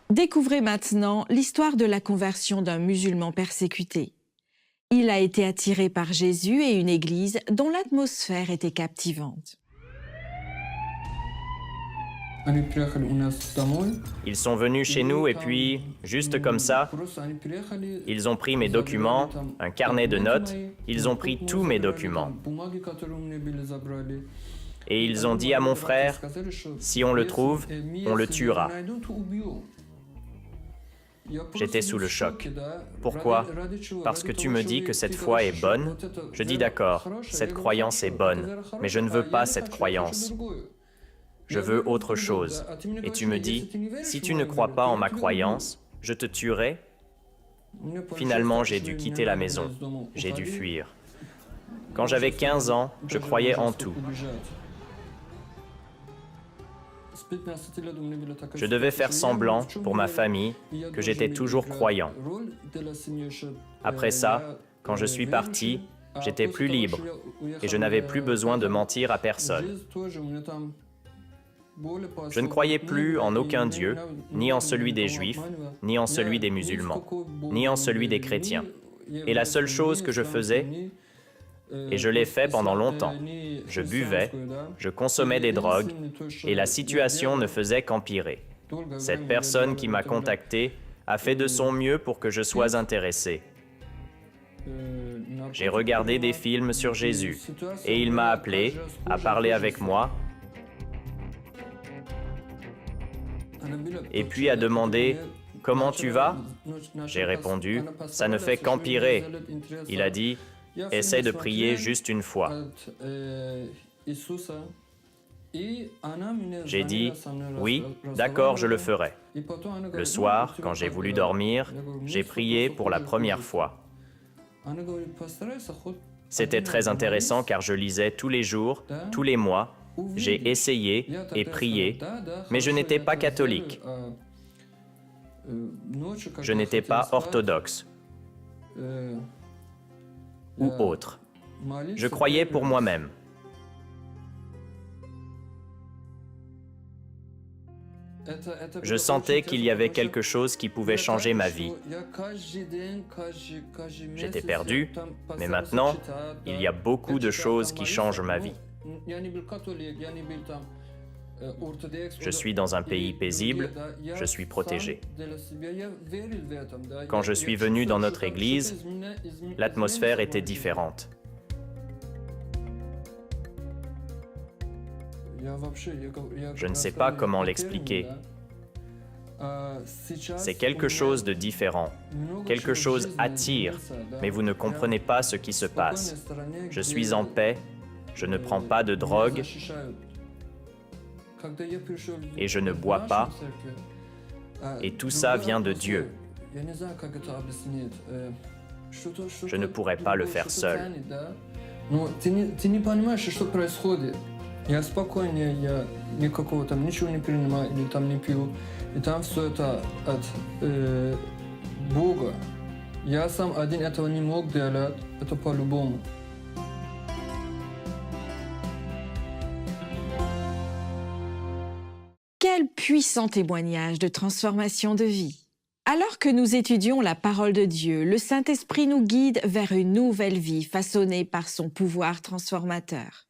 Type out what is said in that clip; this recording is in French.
Découvrez maintenant l'histoire de la conversion d'un musulman persécuté. Il a été attiré par Jésus et une église dont l'atmosphère était captivante. Ils sont venus chez nous et puis, juste comme ça, ils ont pris mes documents, un carnet de notes, ils ont pris tous mes documents. Et ils ont dit à mon frère, si on le trouve, on le tuera. J'étais sous le choc. Pourquoi? Parce que tu me dis que cette foi est bonne. Je dis d'accord, cette croyance est bonne, mais je ne veux pas cette croyance. Je veux autre chose. Et tu me dis, si tu ne crois pas en ma croyance, je te tuerai. Finalement, j'ai dû quitter la maison. J'ai dû fuir. Quand j'avais 15 ans, je croyais en tout. Je devais faire semblant, pour ma famille, que j'étais toujours croyant. Après ça, quand je suis parti, j'étais plus libre et je n'avais plus besoin de mentir à personne. Je ne croyais plus en aucun Dieu, ni en celui des Juifs, ni en celui des musulmans, ni en celui des chrétiens. Et la seule chose que je faisais, et je l'ai fait pendant longtemps, je buvais, je consommais des drogues, et la situation ne faisait qu'empirer. Cette personne qui m'a contacté a fait de son mieux pour que je sois intéressé. J'ai regardé des films sur Jésus, et il m'a appelé, a parlé avec moi, et puis a demandé « Comment tu vas ?» J'ai répondu « Ça ne fait qu'empirer. » Il a dit « Essaie de prier juste une fois. » J'ai dit « Oui, d'accord, je le ferai. » Le soir, quand j'ai voulu dormir, j'ai prié pour la première fois. C'était très intéressant car je lisais tous les jours, tous les mois. J'ai essayé et prié, mais je n'étais pas catholique. Je n'étais pas orthodoxe ou autre. Je croyais pour moi-même. Je sentais qu'il y avait quelque chose qui pouvait changer ma vie. J'étais perdu, mais maintenant, il y a beaucoup de choses qui changent ma vie. Je suis dans un pays paisible, je suis protégé. Quand je suis venu dans notre église, l'atmosphère était différente. Je ne sais pas comment l'expliquer. C'est quelque chose de différent. Quelque chose attire, mais vous ne comprenez pas ce qui se passe. Je suis en paix, je ne prends pas de drogue et je ne bois pas. Et tout ça vient de Dieu. Je ne pourrais pas le faire seul. Я спокойнее, я никакого там ничего не принимаю или там не пью. И там все это от Бога. Я сам один этого не мог делать, это по-любому. Quel puissant témoignage de transformation de vie! Alors que nous étudions la parole de Dieu, le Saint-Esprit nous guide vers une nouvelle vie façonnée par son pouvoir transformateur.